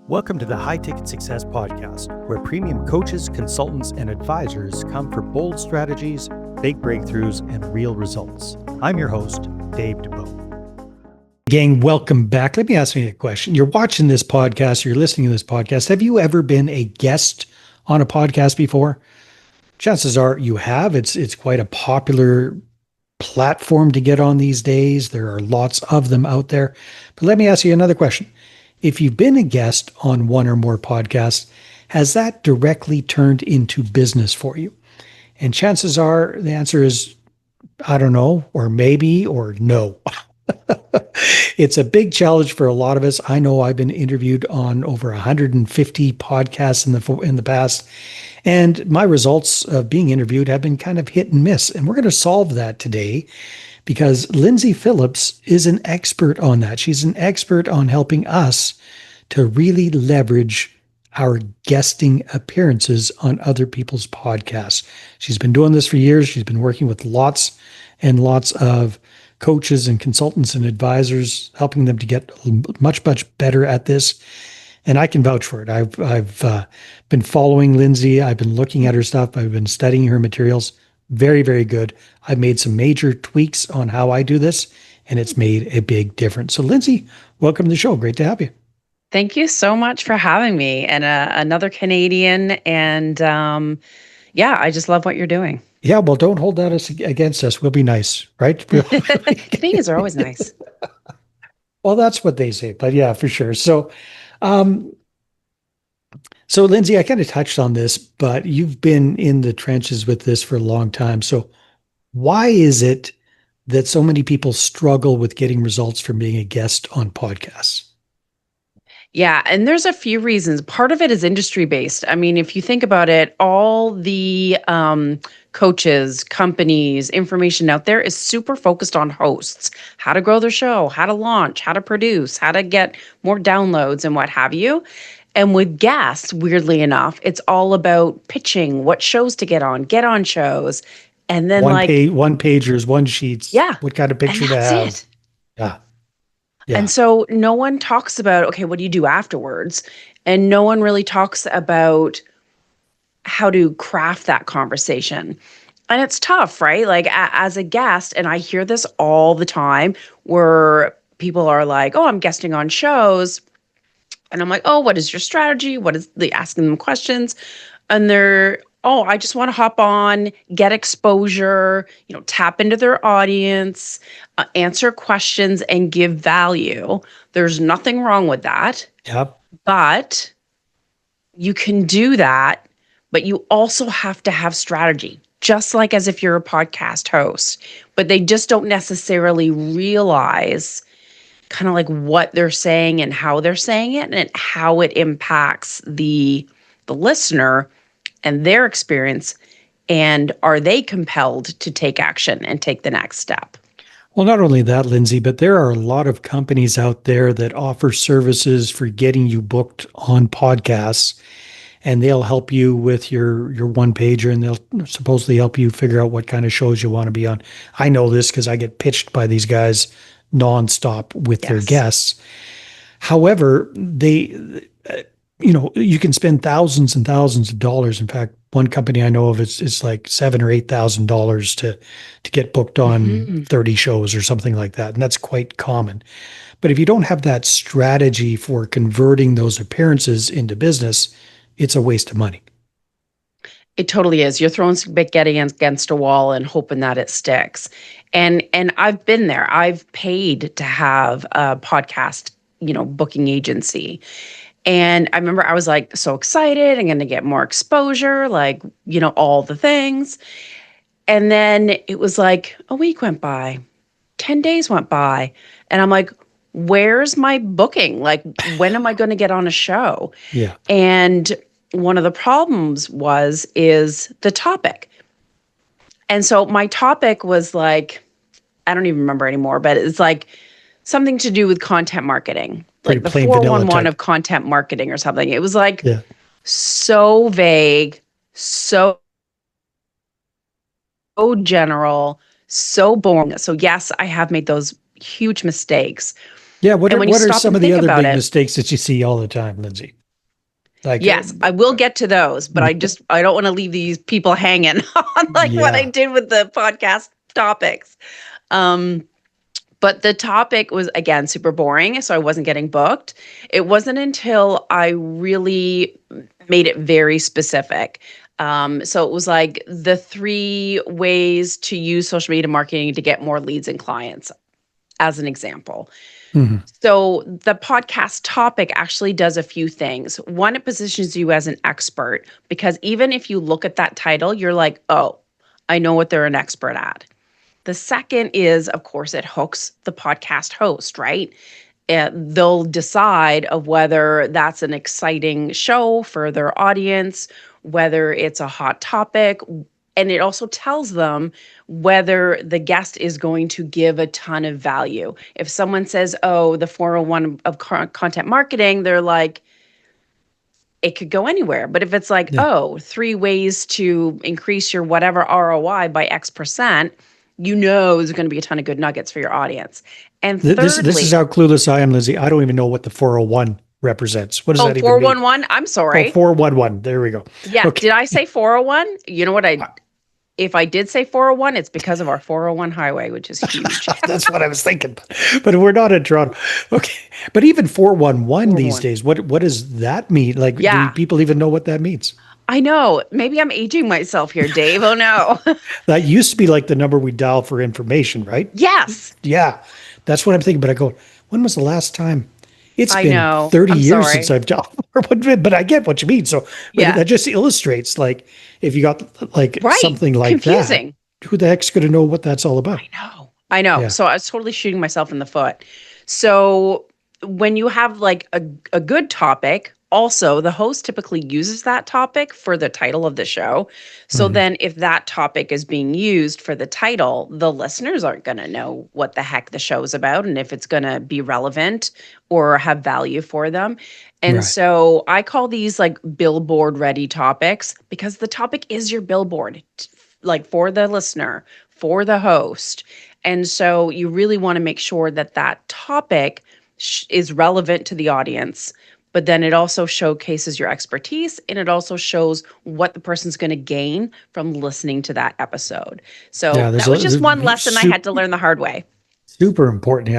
Welcome to the High Ticket Success Podcast, where premium coaches, consultants, and advisors come for bold strategies, big breakthroughs, and real results. I'm your host, Dave Dubeau. Gang, welcome back. Let me ask you a question. You're watching this podcast, you're listening to this podcast. Have you ever been a guest on a podcast before? Chances are you have. It's quite a popular platform to get on these days. There are lots of them out there. But let me ask you another question. If you've been a guest on one or more podcasts, has that directly turned into business for you? And chances are the answer is, I don't know, or maybe, or no. It's a big challenge for a lot of us. I know I've been interviewed on over 150 podcasts in the past, and my results of being interviewed have been kind of hit and miss. And we're going to solve that today because Lyndsay Phillips is an expert on that. She's an expert on helping us to really leverage our guesting appearances on other people's podcasts. She's been doing this for years. She's been working with lots and lots of coaches and consultants and advisors, helping them to get much, much better at this. And I can vouch for it. I've been following Lyndsay. I've been looking at her stuff. I've been studying her materials. Very, very good. I've made some major tweaks on how I do this, and it's made a big difference. So Lyndsay, welcome to the show. Great to have you. Thank you so much for having me, and another Canadian. And I just love what you're doing. Yeah, well, don't hold that against us. We'll be nice, right? Canadians are always nice. Well, that's what they say, but yeah, for sure. So Lyndsay, I kind of touched on this, but you've been in the trenches with this for a long time. So why is it that so many people struggle with getting results from being a guest on podcasts? Yeah, and there's a few reasons. Part of it is industry based. I mean, if you think about it, all the coaches, companies, information out there is super focused on hosts, how to grow their show, how to launch, how to produce, how to get more downloads and what have you. And with guests, weirdly enough, it's all about pitching, what shows to get on shows. And then one pagers, one sheets. Yeah. What kind of picture to have. It. Yeah. Yeah. And so no one talks about, okay, what do you do afterwards? And no one really talks about how to craft that conversation. And it's tough, right? Like as a guest, and I hear this all the time where people are like, oh, I'm guesting on shows. And I'm like, oh, what is your strategy? What is the asking them questions? And they're, oh, I just want to hop on, get exposure, tap into their audience, answer questions and give value. There's nothing wrong with that. Yep. But you can do that, but you also have to have strategy, just like as if you're a podcast host. But they just don't necessarily realize kind of like what they're saying and how they're saying it and how it impacts the listener and their experience. And are they compelled to take action and take the next step? Well, not only that, Lyndsay, but there are a lot of companies out there that offer services for getting you booked on podcasts, and they'll help you with your one pager, and they'll supposedly help you figure out what kind of shows you want to be on. I know this because I get pitched by these guys nonstop with their guests. However, you can spend thousands and thousands of dollars. In fact, one company I know of is like $7,000 or $8,000 to get booked on 30 shows or something like that. And that's quite common. But if you don't have that strategy for converting those appearances into business, it's a waste of money. It totally is. You're throwing spaghetti against a wall and hoping that it sticks. And I've been there. I've paid to have a podcast, booking agency. And I remember I was like so excited. I'm going to get more exposure, like, all the things. And then it was like a week went by, 10 days went by. And I'm like, where's my booking? Like, when am I going to get on a show? Yeah. And one of the problems is the topic. And so my topic was like, I don't even remember anymore, but it's like something to do with content marketing, like the 411 of content marketing or something. It was like so vague, so general, so boring. So yes, I have made those huge mistakes. Yeah. What And are when you what are stop some and of the think other about big it, mistakes that you see all the time, Lyndsay? Like, yes, I will get to those, but I don't want to leave these people hanging on like what I yeah. did with the podcast topics. Um, but the topic was again super boring, so I wasn't getting booked. It wasn't until I really made it very specific. So it was like the 3 ways to use social media marketing to get more leads and clients, as an example. Mhm. So the podcast topic actually does a few things. One, it positions you as an expert because even if you look at that title, you're like, oh, I know what they're an expert at. The second is, of course, it hooks the podcast host, right? They'll decide of whether that's an exciting show for their audience, whether it's a hot topic, and it also tells them whether the guest is going to give a ton of value. If someone says, "Oh, the 401 of content marketing," they're like, it could go anywhere. But if it's like, Yeah. "Oh, 3 ways to increase your whatever ROI by X%," you know there's going to be a ton of good nuggets for your audience. And This is thirdly, how clueless I am, Lizzie. I don't even know what the 401 represents. What does oh, that even mean? 411, I'm Oh, sorry. 411. There we go. Yeah, Okay. did I say 401? You know what if I did say 401, it's because of our 401 highway, which is huge. That's what I was thinking. But we're not in Toronto. Okay. But even 411 these 401. days, what does that mean? Like, do Yeah, people even know what that means? I know. Maybe I'm aging myself here, Dave. Oh no. That used to be like the number we dial for information, right? Yes, Yeah. That's what I'm thinking. But I go, when was the last time? It's I been know. 30 I'm years since sorry. I've dialed for one, but I get what you mean. So, but Yeah, that just illustrates like if you got like right. something like that, Confusing. who the heck's going to know what that's all about? I know. I know. Yeah. So I was totally shooting myself in the foot. So when you have like a good topic, also the host typically uses that topic for the title of the show. So Mhm. then if that topic is being used for the title, the listeners aren't going to know what the heck the show is about and if it's going to be relevant or have value for them. And Right. so I call these like billboard ready topics because the topic is your billboard, like for the listener, for the host. And so you really want to make sure that that topic is relevant to the audience, but then it also showcases your expertise and it also shows what the person's going to gain from listening to that episode. So Yeah. that was just one There's lesson I had to learn the hard way. super important.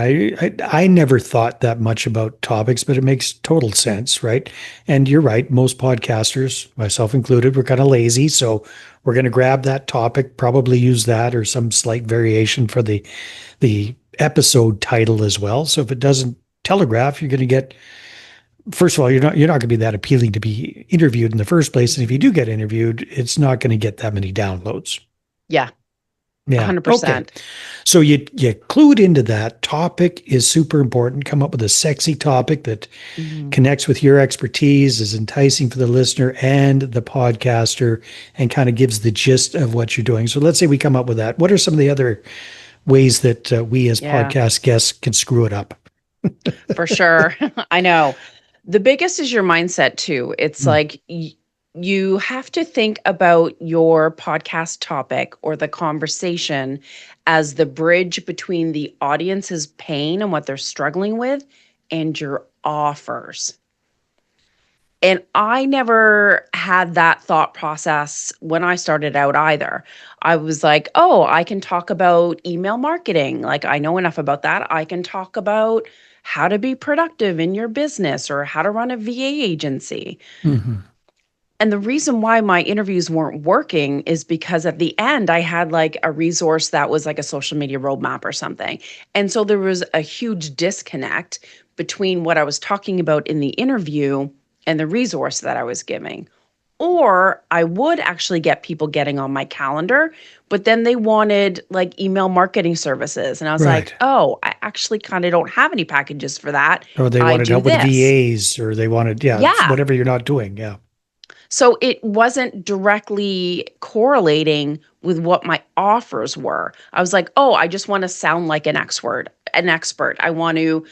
I never thought that much about topics, but it makes total sense, right? And you're right. Most podcasters, myself included, we're kind of lazy, so we're going to grab that topic, probably use that or some slight variation for the episode title as well. So if it doesn't telegraph, you're going to get. First of all, you're not going to be that appealing to be interviewed in the first place, and if you do get interviewed, it's not going to get that many downloads. Yeah, Yeah. Okay. 100%. So you clued into that. Topic is super important. Come up with a sexy topic that Mhm. connects with your expertise, is enticing for the listener and the podcaster, and kind of gives the gist of what you're doing. So let's say we come up with that. What are some of the other ways that we as Yeah, podcast guests can screw it up? for sure. I know. The biggest is your mindset too. It's Mm, like you have to think about your podcast topic or the conversation as the bridge between the audience's pain and what they're struggling with and your offers. And I never had that thought process when I started out either. I was like, oh, I can talk about email marketing. Like, I know enough about that. I can talk about how to be productive in your business or how to run a VA agency. mhm. And the reason why my interviews weren't working is because at the end, I had like a resource that was like a social media roadmap or something. And so there was a huge disconnect between what I was talking about in the interview and the resource that I was giving. Or I would actually get people getting on my calendar, but then they wanted like email marketing services. And I was like, Right. oh, I actually kind of don't have any packages for that. Or they I wanted do help with this. VAs, or they wanted, yeah, Yeah. whatever you're not doing. Yeah. So it wasn't directly correlating with what my offers were. I was like, "Oh, I just want to sound like an expert, an expert. I want to,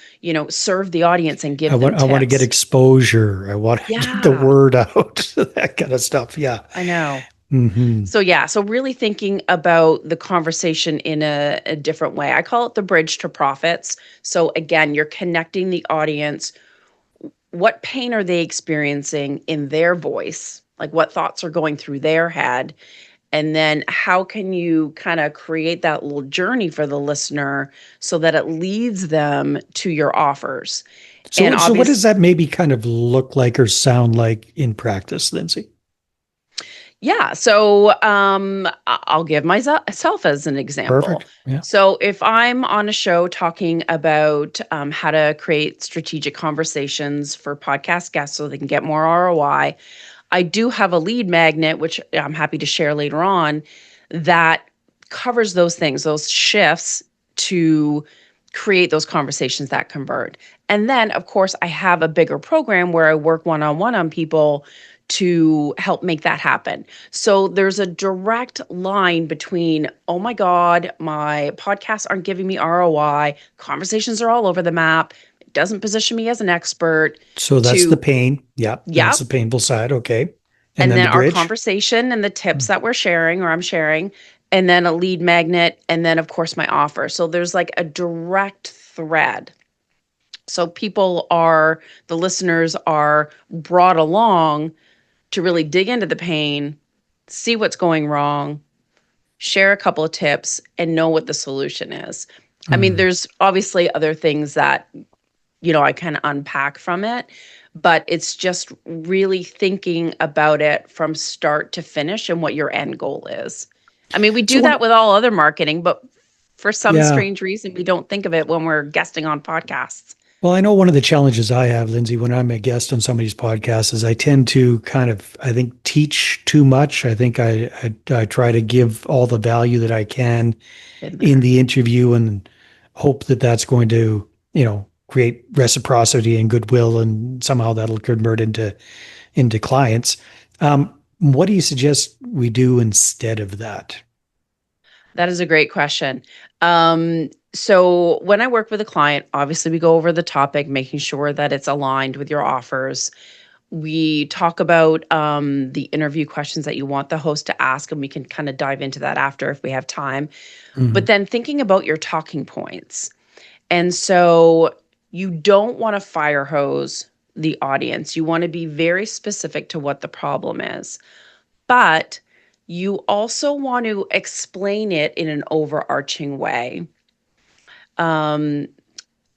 serve the audience and give them I want to get tips." exposure. I want to get the Yeah, word out, that kind of stuff. Yeah. I know. Mm-hmm. So yeah, so really thinking about the conversation in a different way. I call it the bridge to profits. So again, you're connecting the audience. What pain are they experiencing in their voice? Like what thoughts are going through their head? And then how can you kind of create that little journey for the listener so that it leads them to your offers? And So what obviously, does that maybe kind of look like or sound like in practice, Lyndsay? yeah. So I'll give myself as an example. Perfect. Yeah. So if I'm on a show talking about how to create strategic conversations for podcast guests so they can get more ROI, I do have a lead magnet, which I'm happy to share later on, that covers those things, those shifts to create those conversations that convert. And then, of course, I have a bigger program where I work one on one on people to help make that happen. So there's a direct line between, oh my God, my podcasts aren't giving me ROI, conversations are all over the map, it doesn't position me as an expert, So that's the to, pain. Yeah. That's yep, the painful side. Okay. And and then then the our bridge. conversation and the tips that we're sharing or I'm sharing, and then a lead magnet, and then of course my offer. So there's like a direct thread. So the listeners are brought along to really dig into the pain, see what's going wrong, share a couple of tips, and know what the solution is. I mean, Mm. there's obviously other things that I kind of unpack from it. But it's just really thinking about it from start to finish and what your end goal is. I mean, we So do one, that with all other marketing, but for some yeah. strange reason, we don't think of it when we're guesting on podcasts. Well, I know one of the challenges I have, Lindsay, when I'm a guest on somebody's podcast is I tend to kind of, I think, teach too much. I think I try to give all the value that I can In in there. the interview and hope that that's going to, create reciprocity and goodwill, and somehow that'll convert into clients. What do you suggest we do instead of that? That is a great question. So when I work with a client, obviously we go over the topic, making sure that it's aligned with your offers. We talk about the interview questions that you want the host to ask, and we can kind of dive into that after if we have time. But Mhm. then thinking about your talking points. And so you don't want to fire hose the audience. You want to be very specific to what the problem is. But you also want to explain it in an overarching way. Um,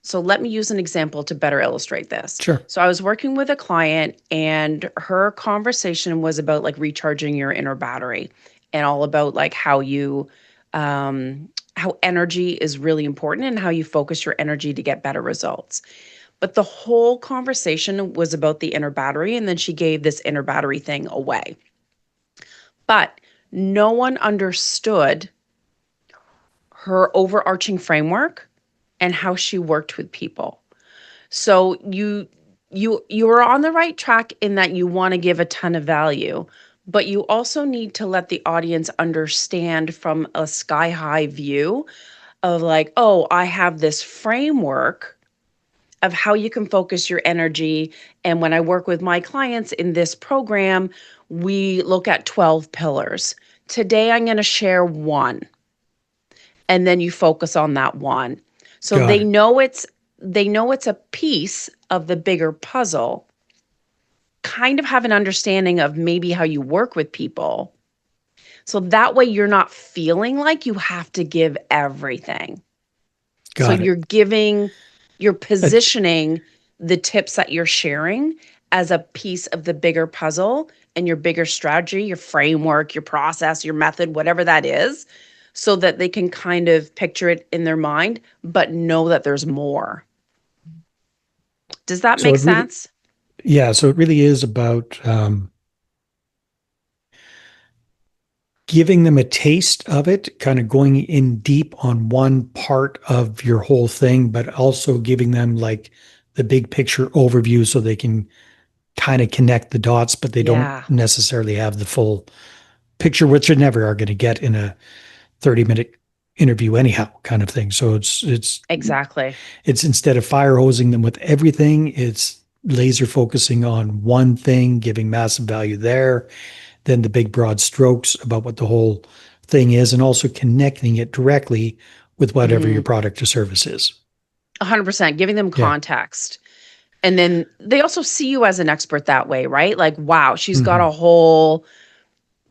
so let me use an example to better illustrate this. Sure. So I was working with a client and her conversation was about like recharging your inner battery and all about like how energy is really important and how you focus your energy to get better results. But the whole conversation was about the inner battery, and then she gave this inner battery thing away. But no one understood her overarching framework and how she worked with people. So you are on the right track in that you want to give a ton of value, but you also need to let the audience understand from a sky high view of like, oh, I have this framework of how you can focus your energy. And when I work with my clients in this program, we look at 12 pillars. Today, I'm going to share one, and then you focus on that one. So Got it. they know it's a piece of the bigger puzzle, kind of have an understanding of maybe how you work with people. So that way you're not feeling like you have to give everything. So Got it. you're Uh, positioning the tips that you're sharing as a piece of the bigger puzzle and your bigger strategy, your framework, your process, your method, whatever that is, so that they can kind of picture it in their mind, but know that there's more. Does that so make it really, sense? yeah. So it really is about giving them a taste of it, kind of going in deep on one part of your whole thing, but also giving them like the big picture overview so they can kind of connect the dots, but they don't Yeah, necessarily have the full picture, which they never are going to get in a 30-minute interview anyhow, kind of thing. So exactly. it's instead of fire hosing them with everything, it's laser focusing on one thing, giving massive value there, than the big broad strokes about what the whole thing is, and also connecting it directly with whatever your product or service is. 100%, giving them Yeah. context. And then they also see you as an expert that way, right? Like, wow, she's got Mhm. a whole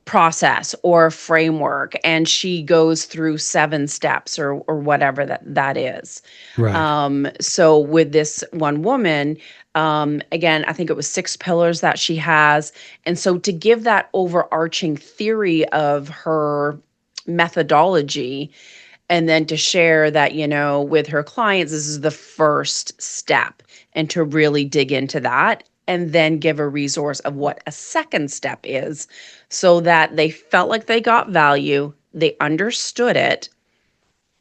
process or framework, and she goes through 7 steps or whatever that is. Right. So with this one woman, again, I think it was 6 pillars that she has. And so to give that overarching theory of her methodology, and then to share that, with her clients, this is the first step, and to really dig into that, and then give a resource of what a second step is, so that they felt like they got value, they understood it,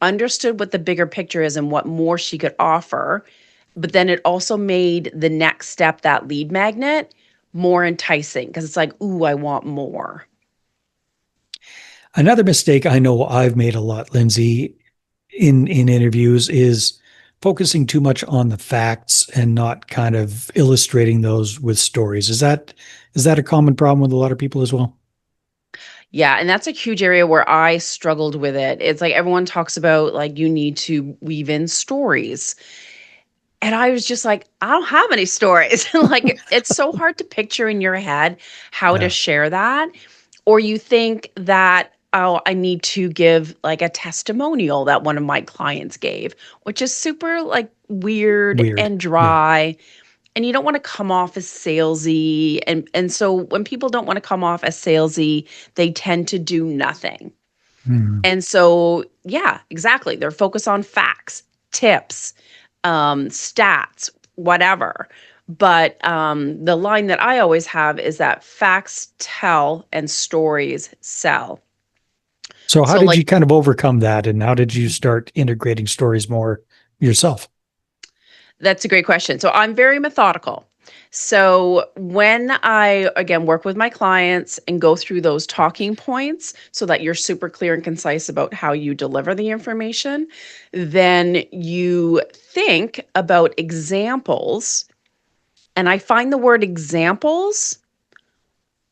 understood what the bigger picture is and what more she could offer. But then it also made the next step, that lead magnet, more enticing, because it's like, ooh, I want more. Another mistake I know I've made a lot, Lyndsay, in interviews is focusing too much on the facts and not kind of illustrating those with stories. Is that a common problem with a lot of people as well? Yeah, and that's a huge area where I struggled with it. It's like everyone talks about, like, you need to weave in stories. And I was just like, I don't have any stories. Like, it's so hard to picture in your head how to Yeah. share that. Or you think that, oh, I need to give like a testimonial that one of my clients gave, which is super like weird Weird. and Yeah. dry. And you don't want to come off as salesy. And so when people don't want to come off as salesy, they tend to do nothing. Mhm. And so, yeah, exactly. They're focused on facts, tips, stats, whatever. But the line that I always have is that facts tell and stories sell. So how So, did you like, kind of overcome that, and how did you start integrating stories more yourself? that's a great question. So, I'm very methodical. So, when I, again, work with my clients and go through those talking points so that you're super clear and concise about how you deliver the information, then you think about examples. And I find the word examples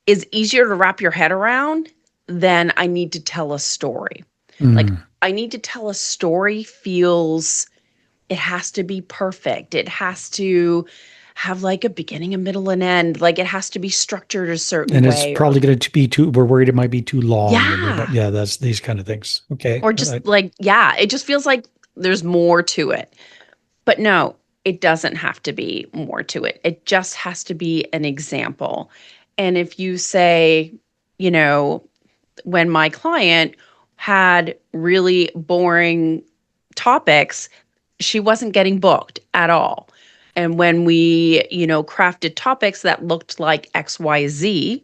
is easier to wrap your head around than I need to tell a story. Like, Mm. I need to tell a story feels, it has to be perfect. It has to have like a beginning, a middle, and end. Like, it has to be structured a certain And it's way, or probably going to be too, we're worried it might be too long, and yeah, yeah, that's these kind of things. Okay. or just like, yeah, it just feels like there's more to it. But no, it doesn't have to be more to it. It just has to be an example. And if you say, you know, when my client had really boring topics, she wasn't getting booked at all. And when we, crafted topics that looked like XYZ,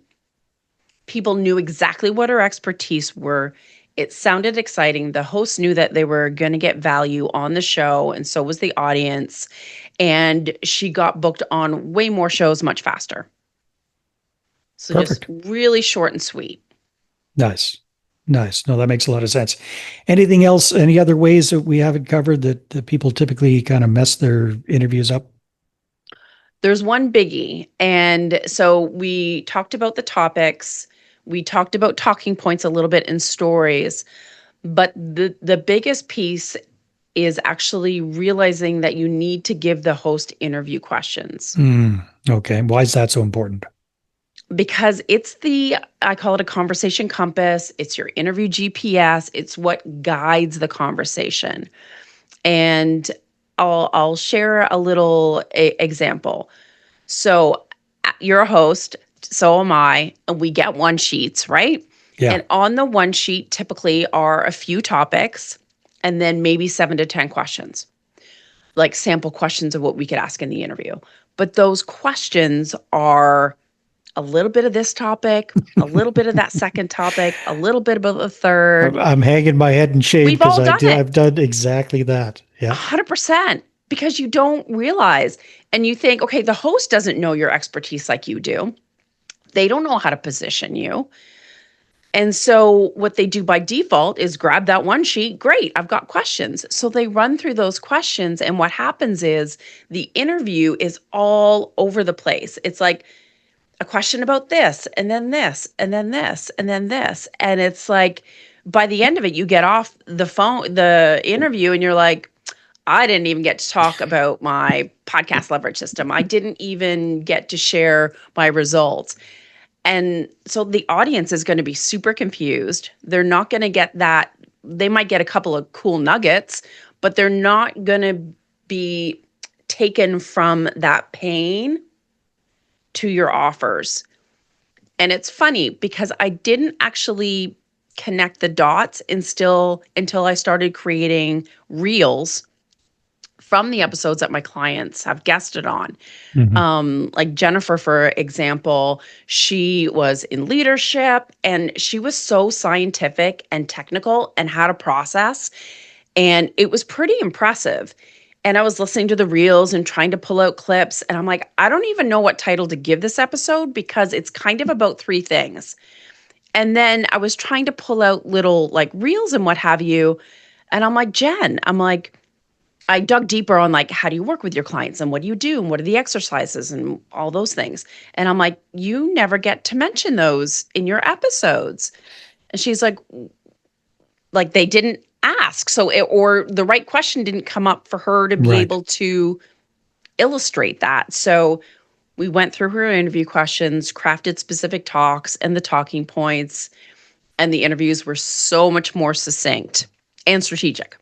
people knew exactly what her expertise were. It sounded exciting. The host knew that they were going to get value on the show, and so was the audience. And she got booked on way more shows much faster. So just Perfect. really short and sweet. Nice. Nice. No, that makes a lot of sense. Anything else, any other ways that we haven't covered that people typically kind of mess their interviews up? There's one biggie. And so we talked about the topics, we talked about talking points a little bit in stories, but the biggest piece is actually realizing that you need to give the host interview questions, Okay. Why is that so important? because I call it a conversation compass. It's your interview GPS. It's what guides the conversation. And I'll share a little example. So you're a host, so am I, and we get one sheets, right? Yeah. And on the one sheet typically are a few topics and then maybe 7 to 10 questions, like sample questions of what we could ask in the interview. But those questions are a little bit of this topic, a little bit of that second topic, a little bit about the third. I'm hanging my head in shame We've because all done it. I've done exactly that. Yeah. 100%, because you don't realize, and you think, okay, the host doesn't know your expertise like you do. They don't know how to position you. And so what they do by default is grab that one sheet. Great, I've got questions. So they run through those questions. And what happens is the interview is all over the place. It's like a question about this, and then this, and then this, and then this. And it's like, by the end of it, you get off the interview, and you're like, I didn't even get to talk about my podcast leverage system. I didn't even get to share my results. And so the audience is going to be super confused. They're not going to get that. They might get a couple of cool nuggets, but they're not going to be taken from that pain to your offers. And it's funny because I didn't actually connect the dots until I started creating reels from the episodes that my clients have guested on. Like Jennifer, for example, she was in leadership and she was so scientific and technical and had a process. And it was pretty impressive. And I was listening to the reels and trying to pull out clips. And I'm like, I don't even know what title to give this episode because it's kind of about three things. And then I was trying to pull out little like reels and what have you. And I'm like, Jen, I dug deeper on like, how do you work with your clients and what do you do and what are the exercises and all those things. And I'm like, you never get to mention those in your episodes. And she's like they didn't ask. So or the right question didn't come up for her to be able to illustrate that. So we went through her interview questions, crafted specific talks and the talking points, and the interviews were so much more succinct and strategic.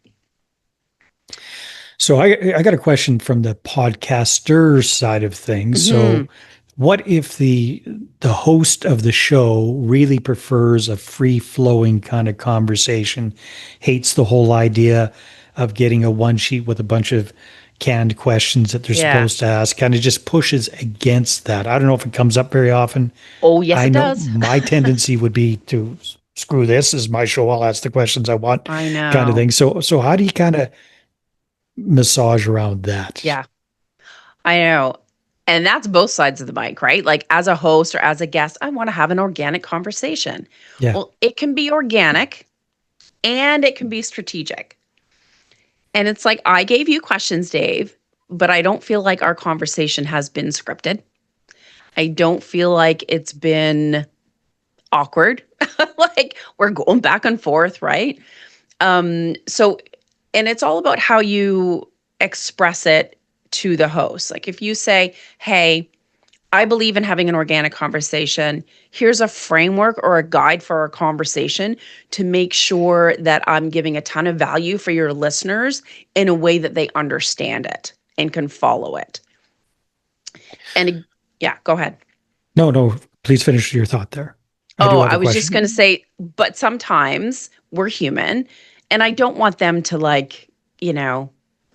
So I got a question from the podcaster side of things. So what if the host of the show really prefers a free-flowing kind of conversation, hates the whole idea of getting a one sheet with a bunch of canned questions that they're supposed to ask, kind of just pushes against that? I don't know if it comes up very often. Oh, yes, it does. My tendency would be to screw this. This is my show. I'll ask the questions I want. I know. Kind of thing. So how do you kind of massage around that? Yeah, I know. And that's both sides of the mic, right? Like as a host or as a guest, I want to have an organic conversation. Yeah. Well, it can be organic and it can be strategic. And it's like, I gave you questions, Dave, but I don't feel like our conversation has been scripted. I don't feel like it's been awkward. Like we're going back and forth, right? So, and it's all about how you express it to the host. Like if you say, hey, I believe in having an organic conversation. Here's a framework or a guide for our conversation to make sure that I'm giving a ton of value for your listeners in a way that they understand it and can follow it. And yeah, go ahead. No, please finish your thought there. I was just going to say, but sometimes we're human and I don't want them to like,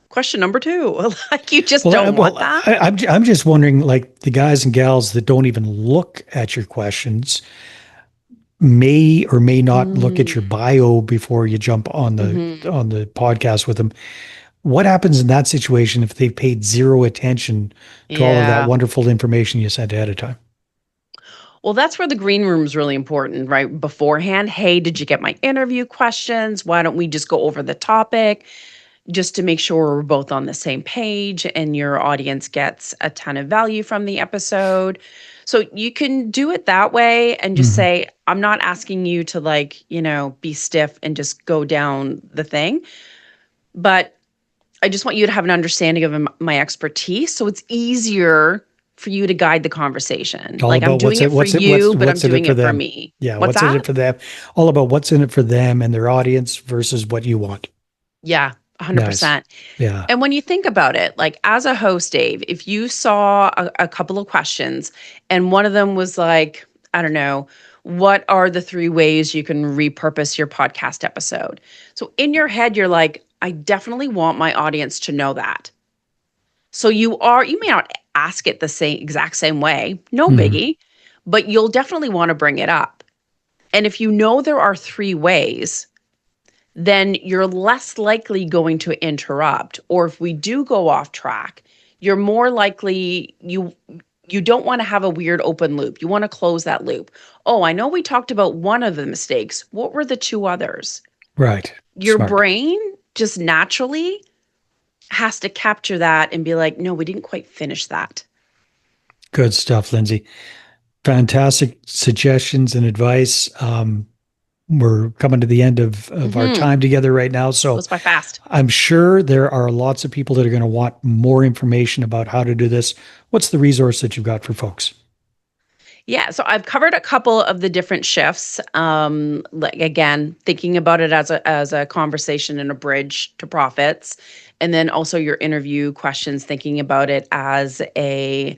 question number 2. Like you just don't want that. I'm just wondering, like the guys and gals that don't even look at your questions may or may not look at your bio before you jump on the podcast with them. What happens in that situation if they've paid zero attention to all of that wonderful information you sent ahead of time? Well, that's where the green room is really important, right? Beforehand, hey, did you get my interview questions? Why don't we just go over the topic just to make sure we're both on the same page and your audience gets a ton of value from the episode? So you can do it that way and just say, I'm not asking you to be stiff and just go down the thing, but I just want you to have an understanding of my expertise. So it's easier for you to guide the conversation. Like I'm doing it for you, but I'm doing it for me. Yeah. What's in it for them? All about what's in it for them and their audience versus what you want. Yeah. 100%. Nice. Yeah. And when you think about it, like as a host, Dave, if you saw a couple of questions and one of them was like, I don't know, what are the 3 ways you can repurpose your podcast episode? So in your head, you're like, I definitely want my audience to know that. So you may not ask it the exact same way, no biggie, but you'll definitely want to bring it up. And if you know there are 3 ways, then you're less likely going to interrupt. Or if we do go off track, you're more likely, you don't want to have a weird open loop. You want to close that loop. Oh, I know we talked about one of the mistakes. What were the 2 others? Right. Your brain just naturally has to capture that and be like, no, we didn't quite finish that. Good stuff, Lyndsay. Fantastic suggestions and advice. We're coming to the end of our time together right now. So Goes by fast. I'm sure there are lots of people that are going to want more information about how to do this. What's the resource that you've got for folks? Yeah, so I've covered a couple of the different shifts. Like again, thinking about it as a conversation and a bridge to profits, and then also your interview questions, thinking about it as a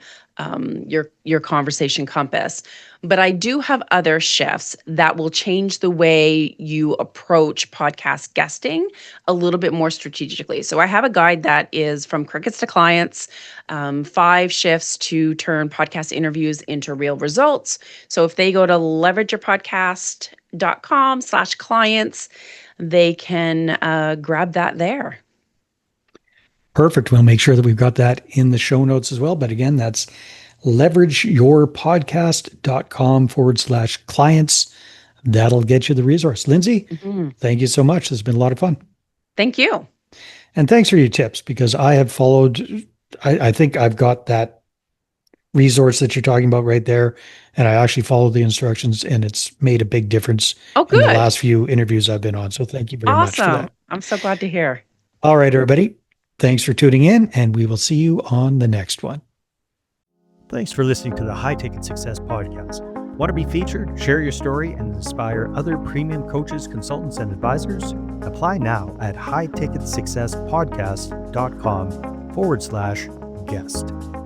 your conversation compass. But I do have other shifts that will change the way you approach podcast guesting a little bit more strategically. So I have a guide that is from crickets to clients, 5 shifts to turn podcast interviews into real results. So if they go to leverageyourpodcast.com/clients, they can grab that there. Perfect. We'll make sure that we've got that in the show notes as well. But again, that's leverageyourpodcast.com/clients. That'll get you the resource. Lyndsay, thank you so much. This has been a lot of fun. Thank you. And thanks for your tips, because I have followed, I think I've got that resource that you're talking about right there. And I actually followed the instructions, and it's made a big difference Oh, in the good. last few interviews I've been on. So thank you very much for Awesome. that. I'm so glad to hear. All right, everybody. Thanks for tuning in, and we will see you on the next one. Thanks for listening to the High Ticket Success Podcast. Want to be featured, share your story, and inspire other premium coaches, consultants, and advisors? Apply now at highticketsuccesspodcast.com/guest.